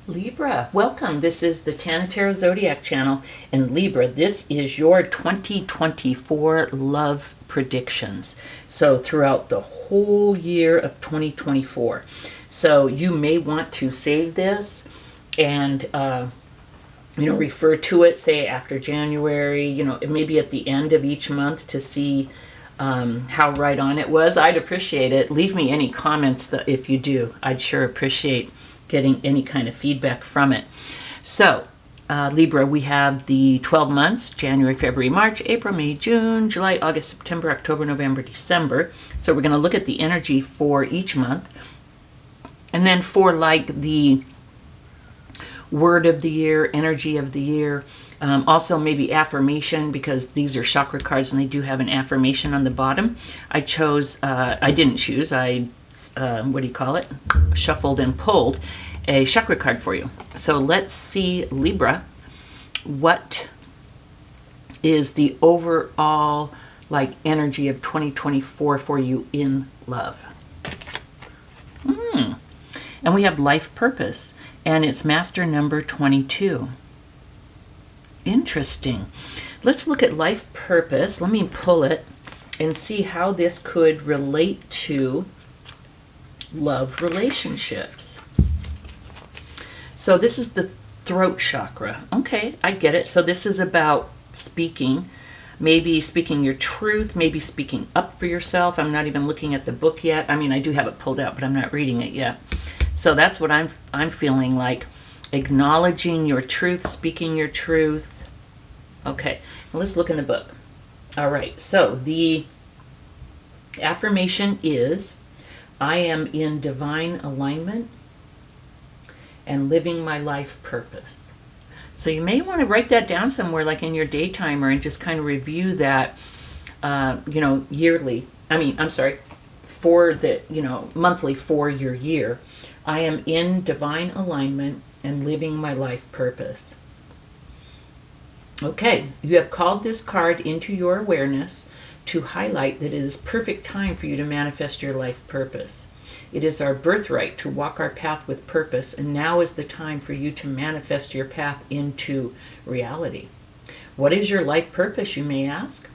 Libra, welcome. This is the Tana Tarot Zodiac channel. And Libra, this is your 2024 love predictions. So throughout the whole year of 2024. So you may want to save this and, refer to it, say after January, maybe at the end of each month to see how right on it was. I'd appreciate it. Leave me any comments if you do. I'd sure appreciate getting any kind of feedback from it. So, Libra, we have the 12 months, January, February, March, April, May, June, July, August, September, October, November, December. So we're going to look at the energy for each month. And then for like the word of the year, energy of the year, also maybe affirmation, because these are chakra cards and they do have an affirmation on the bottom. I didn't choose, shuffled and pulled a chakra card for you. So let's see, Libra, what is the overall energy of 2024 for you in love. And we have life purpose, and it's master number 22. Interesting. Let's look at life purpose. Let me pull it and see how this could relate to love relationships. So this is the throat chakra. Okay, I get it. So this is about speaking, maybe speaking your truth, maybe speaking up for yourself. I'm not even looking at the book yet. I mean, I do have it pulled out, but I'm not reading it yet. So that's what I'm feeling like, acknowledging your truth, speaking your truth. Okay, well, let's look in the book. All right, so the affirmation is, I am in divine alignment and living my life purpose. So you may want to write that down somewhere, like in your day timer, and just kind of review that, yearly. For the, monthly for your year. I am in divine alignment and living my life purpose. Okay, you have called this card into your awareness to highlight that it is perfect time for you to manifest your life purpose. It is our birthright to walk our path with purpose, and now is the time for you to manifest your path into reality. What is your life purpose, you may ask?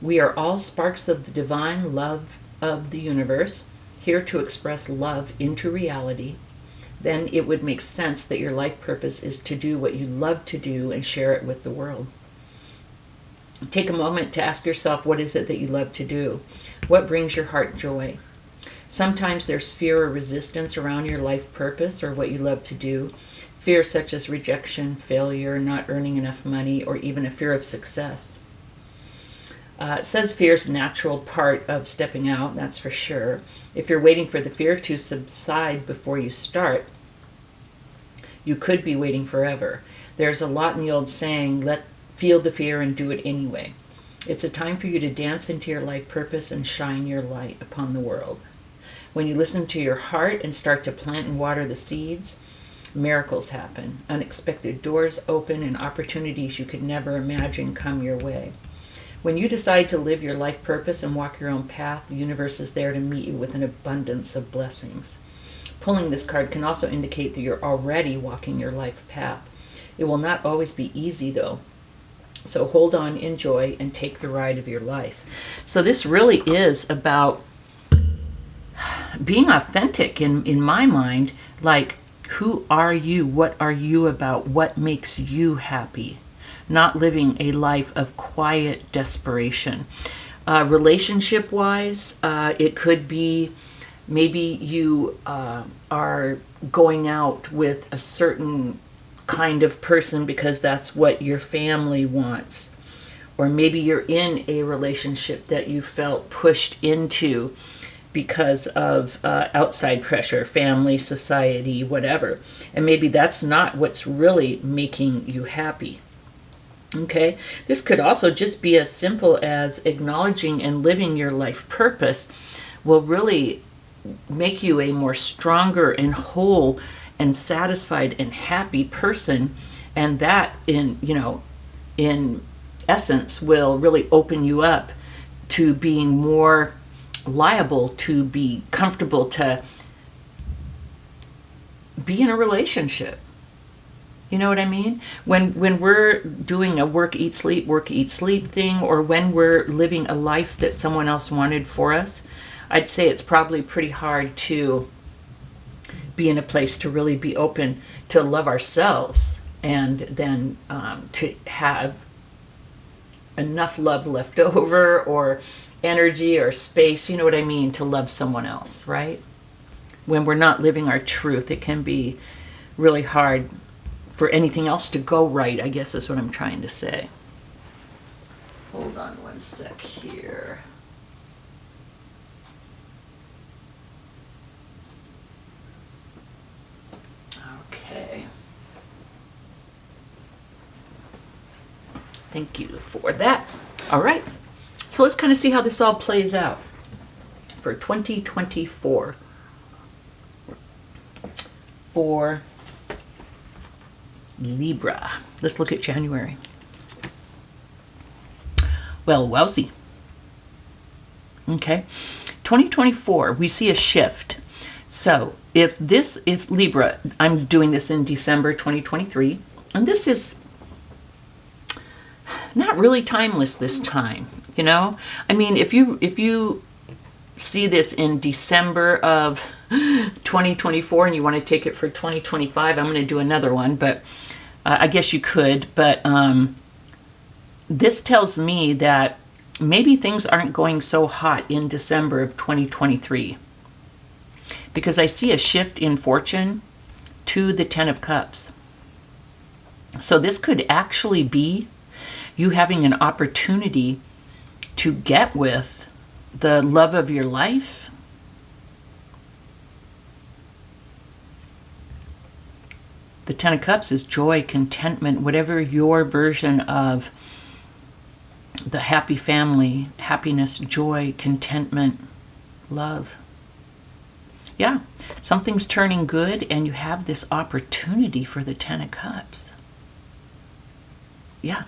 We are all sparks of the divine love of the universe, here to express love into reality. Then it would make sense that your life purpose is to do what you love to do and share it with the world. Take a moment to ask yourself, what is it that you love to do? What brings your heart joy? Sometimes there's fear or resistance around your life purpose or what you love to do. Fear such as rejection, failure, not earning enough money, or even a fear of success. It says fear is a natural part of stepping out, that's for sure. If you're waiting for the fear to subside before you start, you could be waiting forever. There's a lot in the old saying, feel the fear and do it anyway. It's a time for you to dance into your life purpose and shine your light upon the world. When you listen to your heart and start to plant and water the seeds, miracles happen. Unexpected doors open and opportunities you could never imagine come your way. When you decide to live your life purpose and walk your own path, the universe is there to meet you with an abundance of blessings. Pulling this card can also indicate that you're already walking your life path. It will not always be easy, though. So hold on, enjoy, and take the ride of your life. So this really is about being authentic in my mind. Like, who are you? What are you about? What makes you happy? Not living a life of quiet desperation. Relationship-wise, it could be maybe you are going out with a certain kind of person because that's what your family wants. Or maybe you're in a relationship that you felt pushed into because of outside pressure, family, society, whatever. And maybe that's not what's really making you happy. Okay, this could also just be as simple as acknowledging and living your life purpose will really make you a more stronger and whole and satisfied and happy person. And that in essence will really open you up to being more liable to be comfortable to be in a relationship. You know what I mean? When we're doing a work, eat, sleep thing, or when we're living a life that someone else wanted for us, I'd say it's probably pretty hard to be in a place to really be open to love ourselves, and then to have enough love left over, or energy or space, you know what I mean, to love someone else, right? When we're not living our truth, it can be really hard for anything else to go right, I guess is what I'm trying to say. Hold on one sec here. Okay. Thank you for that. All right. So let's kind of see how this all plays out for 2024. For Libra. Let's look at January. Well, wowsy. Okay. 2024, we see a shift. So if Libra, I'm doing this in December 2023, and this is not really timeless this time, you know? I mean, if you see this in December of 2024 and you want to take it for 2025, I'm going to do another one, but I guess you could. But this tells me that maybe things aren't going so hot in December of 2023, because I see a shift in fortune to the Ten of Cups. So this could actually be you having an opportunity to get with the love of your life. The Ten of Cups is joy, contentment, whatever your version of the happy family, happiness, joy, contentment, love. Yeah, something's turning good and you have this opportunity for the Ten of Cups. Yeah,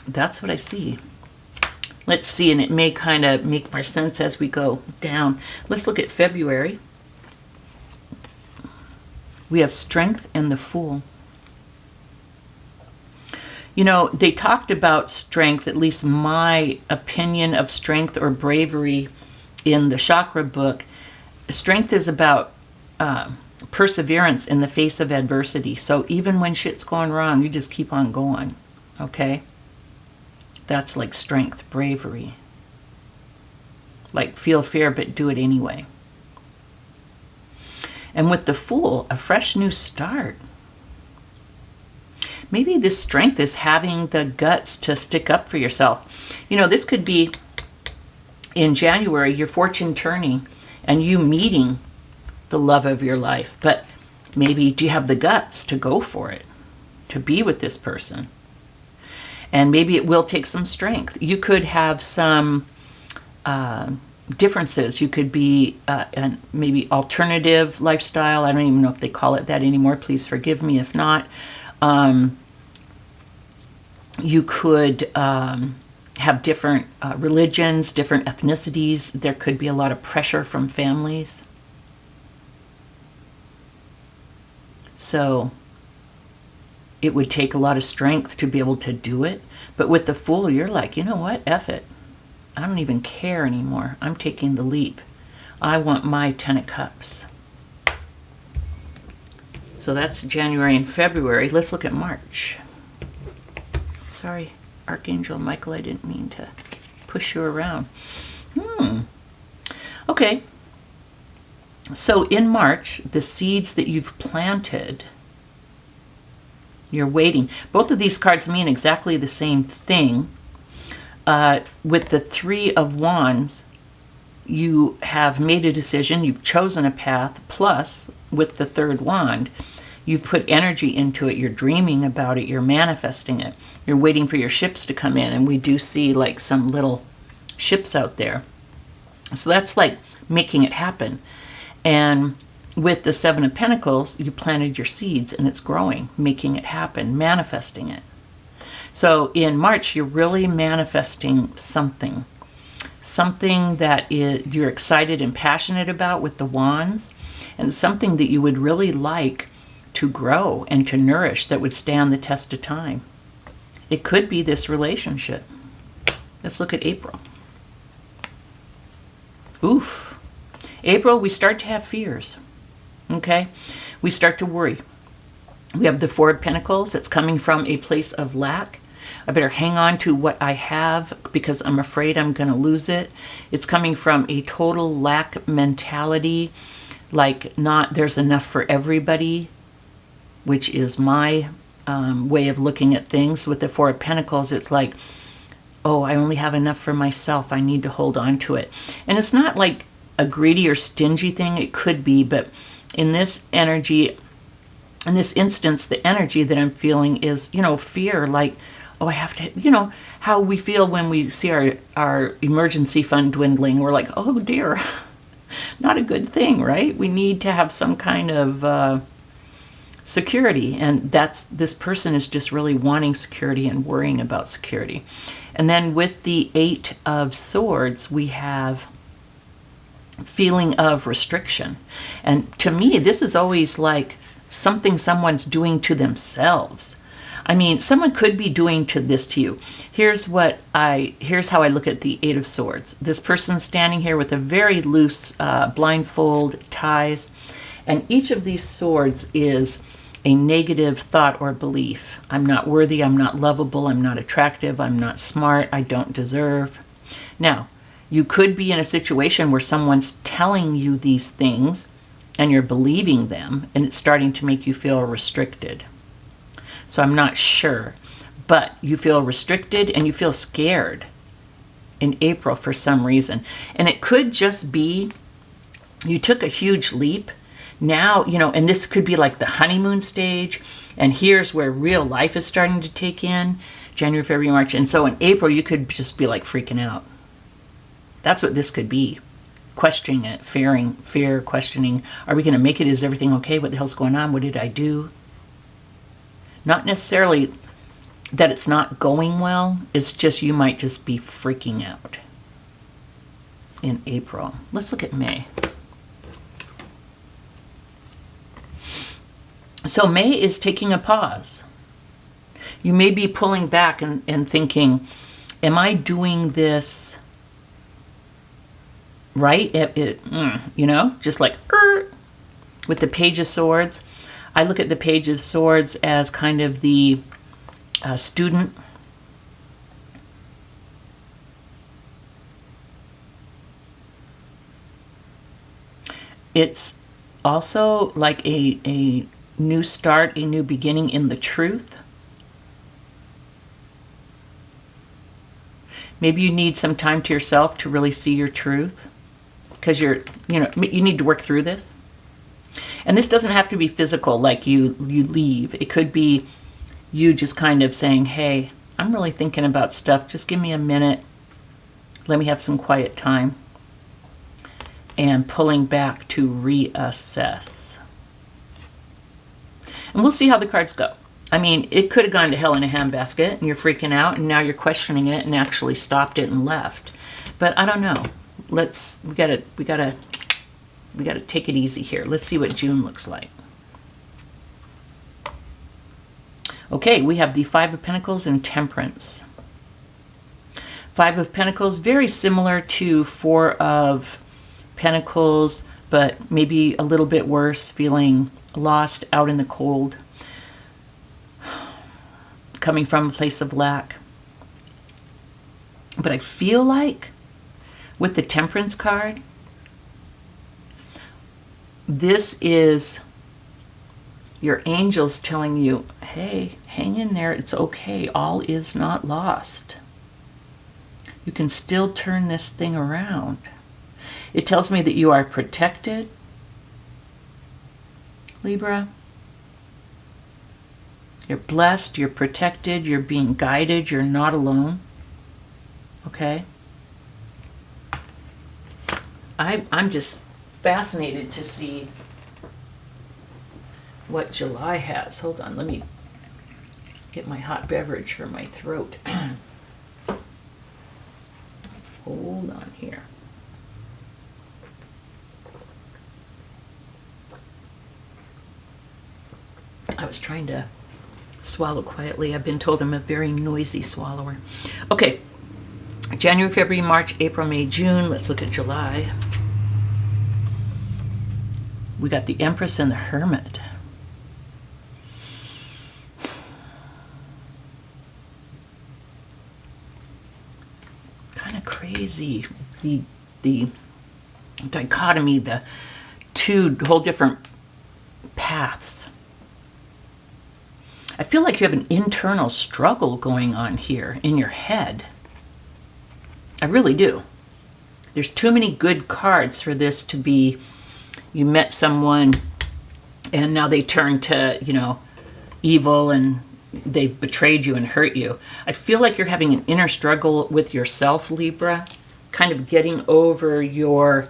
that's what I see. Let's see, and it may kind of make more sense as we go down. Let's look at February. We have Strength and the Fool. You know, they talked about strength, at least my opinion of strength or bravery in the chakra book. Strength is about perseverance in the face of adversity. So even when shit's going wrong, you just keep on going, okay? That's like strength, bravery. Like feel fear, but do it anyway. And with the Fool, a fresh new start. Maybe this strength is having the guts to stick up for yourself. You know, this could be in January, your fortune turning and you meeting the love of your life. But maybe do you have the guts to go for it, to be with this person? And maybe it will take some strength. You could have some differences. You could be maybe alternative lifestyle. I don't even know if they call it that anymore. Please forgive me if not. You could have different religions, different ethnicities. There could be a lot of pressure from families. So it would take a lot of strength to be able to do it. But with the Fool, you're like, you know what? F it. I don't even care anymore. I'm taking the leap. I want my Ten of Cups. So that's January and February. Let's look at March. Sorry, Archangel Michael, I didn't mean to push you around. Okay. So in March, the seeds that you've planted, you're waiting. Both of these cards mean exactly the same thing. With the Three of Wands, you have made a decision, you've chosen a path, plus with the Third Wand, you've put energy into it, you're dreaming about it, you're manifesting it, you're waiting for your ships to come in, and we do see like some little ships out there. So that's like making it happen. And with the Seven of Pentacles, you planted your seeds and it's growing, making it happen, manifesting it. So in March, you're really manifesting something. something that you're excited and passionate about with the wands, and something that you would really like to grow and to nourish that would stand the test of time. It could be this relationship. Let's look at April. Oof. April, we start to have fears. Okay? We start to worry. We have the Four of Pentacles. It's coming from a place of lack. I better hang on to what I have because I'm afraid I'm going to lose it. It's coming from a total lack mentality, like not there's enough for everybody, which is my way of looking at things. With the Four of Pentacles, it's like, oh, I only have enough for myself. I need to hold on to it. And it's not like a greedy or stingy thing. It could be, but in this energy, in this instance, the energy that I'm feeling is, fear, like, oh, I have to, how we feel when we see our emergency fund dwindling. We're like, oh dear, not a good thing, right? We need to have some kind of security. And this person is just really wanting security and worrying about security. And then with the Eight of Swords, we have feeling of restriction. And to me, this is always like something someone's doing to themselves. I mean, someone could be doing this to you. Here's how I look at the Eight of Swords. This person's standing here with a very loose blindfold, ties, and each of these swords is a negative thought or belief. I'm not worthy, I'm not lovable, I'm not attractive, I'm not smart, I don't deserve. Now, you could be in a situation where someone's telling you these things and you're believing them, and it's starting to make you feel restricted. So I'm not sure, but you feel restricted and you feel scared in April for some reason. And it could just be you took a huge leap. Now, and this could be like the honeymoon stage, and here's where real life is starting to take in, January, February, March. And so in April, you could just be like freaking out. That's what this could be. Questioning it, fear, questioning. Are we going to make it? Is everything okay? What the hell's going on? What did I do? Not necessarily that it's not going well. It's just you might just be freaking out in April. Let's look at May. So May is taking a pause. You may be pulling back and thinking, am I doing this right? Just like with the Page of Swords. I look at the Page of Swords as kind of the student. It's also like a new start, a new beginning in the truth. Maybe you need some time to yourself to really see your truth, because you need to work through this. And this doesn't have to be physical, like you leave. It could be you just kind of saying, hey, I'm really thinking about stuff. Just give me a minute. Let me have some quiet time. And pulling back to reassess. And we'll see how the cards go. I mean, it could have gone to hell in a handbasket and you're freaking out and now you're questioning it and actually stopped it and left. But I don't know. We gotta take it easy here. Let's see what June looks like. Okay, we have the Five of Pentacles and Temperance. Five of Pentacles, very similar to Four of Pentacles, but maybe a little bit worse, feeling lost out in the cold, coming from a place of lack. But I feel like with the Temperance card, this is your angels telling you, hey, hang in there, it's okay, all is not lost. You can still turn this thing around. It tells me that you are protected, Libra. You're blessed, you're protected, you're being guided, you're not alone. Okay? I'm just fascinated to see what July has. Hold on, let me get my hot beverage for my throat. Hold Hold on here. I was trying to swallow quietly. I've been told I'm a very noisy swallower. Okay, January, February, March, April, May, June. Let's look at July. We got the Empress and the Hermit. Kind of crazy. The dichotomy, the two whole different paths. I feel like you have an internal struggle going on here in your head. I really do. There's too many good cards for this to be, you met someone and now they turn to, you know, evil and they've betrayed you and hurt you. I feel like you're having an inner struggle with yourself, Libra, kind of getting over your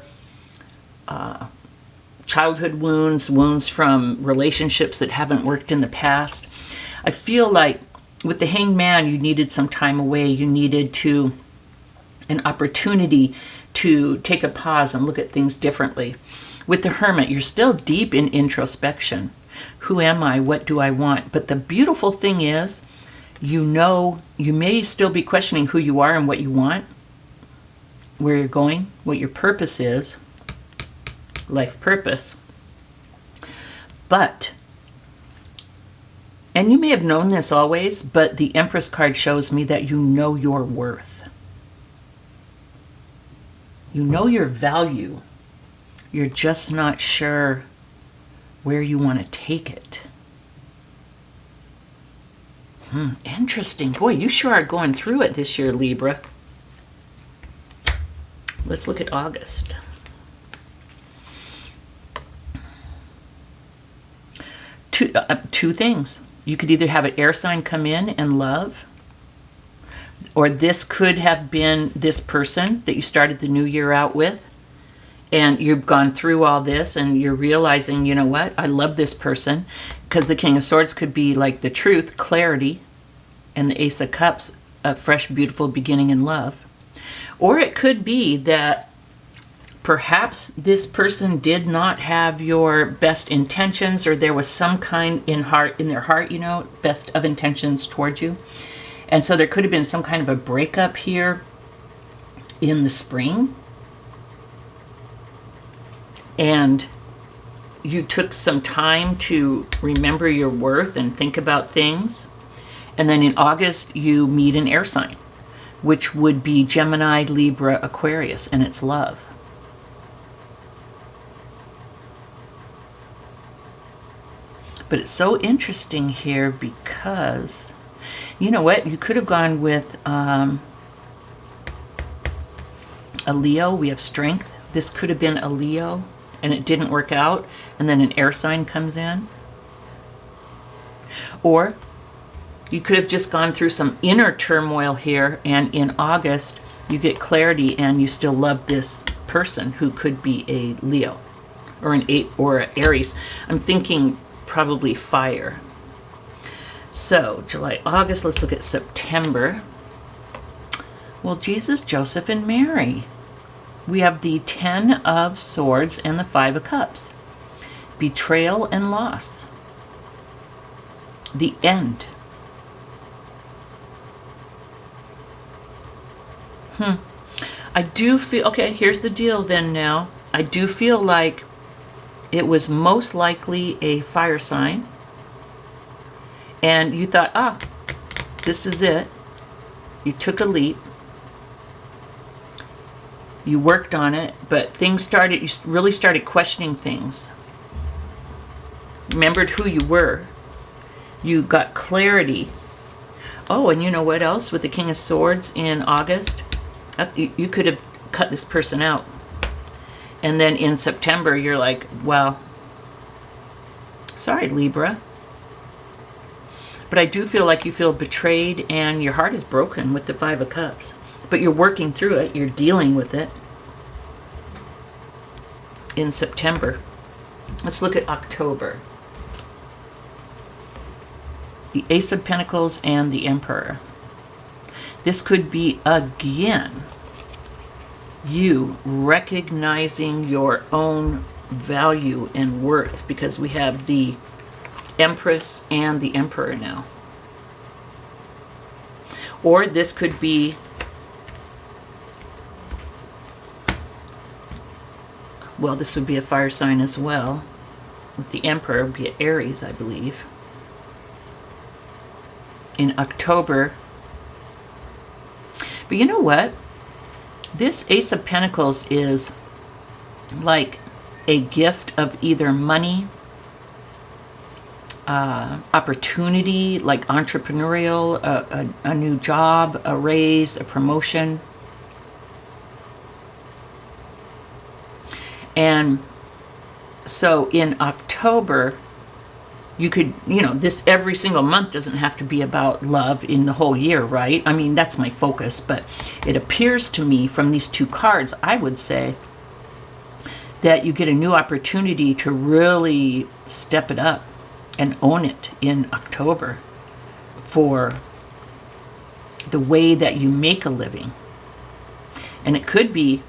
childhood wounds from relationships that haven't worked in the past. I feel like with the Hanged Man, you needed some time away. You needed an opportunity to take a pause and look at things differently. With the Hermit, you're still deep in introspection. Who am I? What do I want? But the beautiful thing is, you know, you may still be questioning who you are and what you want, where you're going, what your purpose is, life purpose. But, and you may have known this always, but the Empress card shows me that you know your worth. You know your value. You're just not sure where you want to take it. Interesting. Boy, you sure are going through it this year, Libra. Let's look at August. Two things. You could either have an air sign come in and love, or this could have been this person that you started the new year out with, and you've gone through all this and you're realizing, you know what, I love this person, because the King of Swords could be like the truth, clarity, and the Ace of Cups, a fresh, beautiful beginning in love. Or it could be that perhaps this person did not have your best intentions, or there was some kind in their heart, you know, best of intentions towards you. And so there could have been some kind of a breakup here in the spring. And you took some time to remember your worth and think about things. And then in August, you meet an air sign, which would be Gemini, Libra, Aquarius, and it's love. But it's so interesting here because, you know what, you could have gone with a Leo. We have strength. This could have been a Leo, and it didn't work out, and then an air sign comes in. Or you could have just gone through some inner turmoil here, and in August you get clarity and you still love this person who could be a Leo or an Aries. I'm thinking probably fire. So July, August, let's look at September. Well, Jesus, Joseph, and Mary. We have the 10 of Swords and the 5 of Cups. Betrayal and loss. The end. I do feel, okay, here's the deal then now. I do feel like it was most likely a fire sign. And you thought, this is it. You took a leap. You worked on it, but things started, you really started questioning things. Remembered who you were. You got clarity. Oh, and you know what else? With the King of Swords in August, you could have cut this person out. And then in September, you're like, well, sorry, Libra. But I do feel like you feel betrayed and your heart is broken with the 5 of Cups. But you're working through it. You're dealing with it in September. Let's look at October. The Ace of Pentacles and the Emperor. This could be, again, you recognizing your own value and worth, because we have the Empress and the Emperor now. Or this could be, well, this would be a fire sign as well. With the Emperor, it would be Aries, I believe. In October. But you know what? This Ace of Pentacles is like a gift of either money, opportunity, like entrepreneurial, a new job, a raise, a promotion. And so in October, you could, this every single month doesn't have to be about love in the whole year, right? I mean, that's my focus, but it appears to me from these two cards, I would say, that you get a new opportunity to really step it up and own it in October for the way that you make a living. And it could be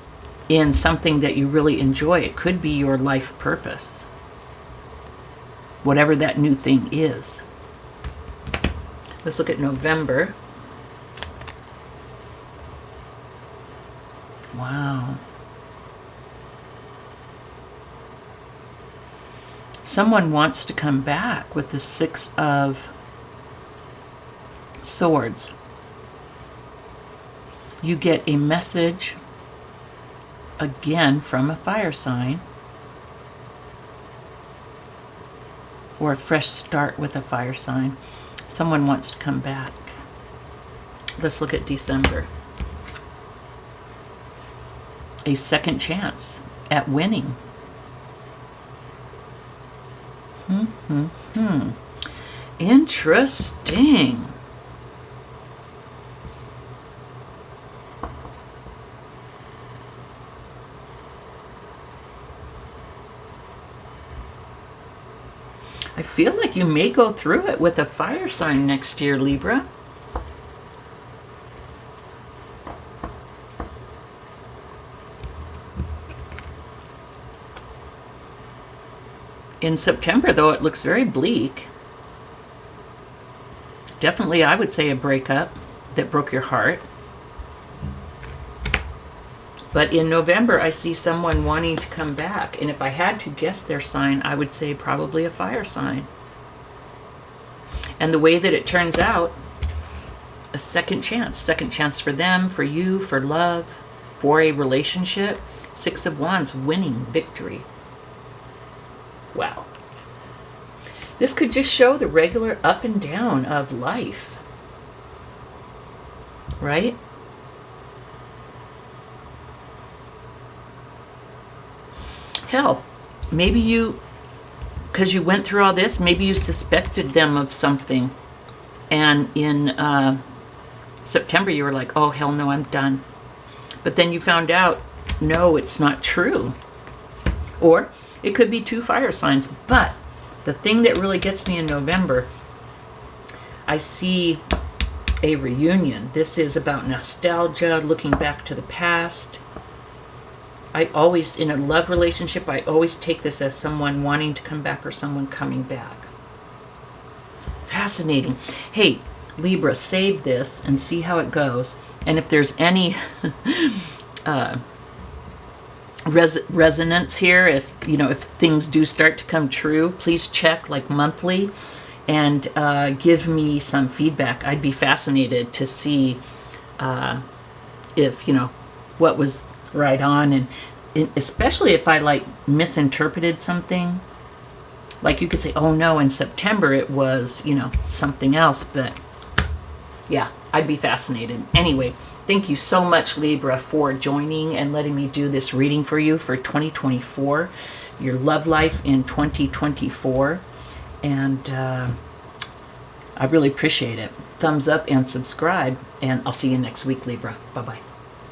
in something that you really enjoy. It could be your life purpose, whatever that new thing is. Let's look at November. Wow. Someone wants to come back with the Six of Swords. You get a message again from a fire sign, or a fresh start with a fire sign. Someone wants to come back. Let's look at December. A second chance at winning. Interesting. I feel like you may go through it with a fire sign next year, Libra. In September, though, it looks very bleak. Definitely, I would say a breakup that broke your heart. But in November, I see someone wanting to come back. And if I had to guess their sign, I would say probably a fire sign. And the way that it turns out, a second chance for them, for you, for love, for a relationship. Six of Wands, winning, victory. Wow. This could just show the regular up and down of life, right? Hell, maybe you, because you went through all this, maybe you suspected them of something. And in September, you were like, oh, hell no, I'm done. But then you found out, no, it's not true. Or it could be two fire signs. But the thing that really gets me in November, I see a reunion. This is about nostalgia, looking back to the past. I always, in a love relationship, I always take this as someone wanting to come back or someone coming back. Fascinating. Hey, Libra, save this and see how it goes. And if there's any resonance here, if things do start to come true, please check like monthly and give me some feedback. I'd be fascinated to see if what was right on, and especially if I like misinterpreted something. Like you could say, oh no, in September it was something else. But yeah, I'd be fascinated. Anyway, thank you so much, Libra, for joining and letting me do this reading for you for 2024, your love life in 2024. And I really appreciate it. Thumbs up and subscribe, and I'll see you next week, Libra. Bye-bye.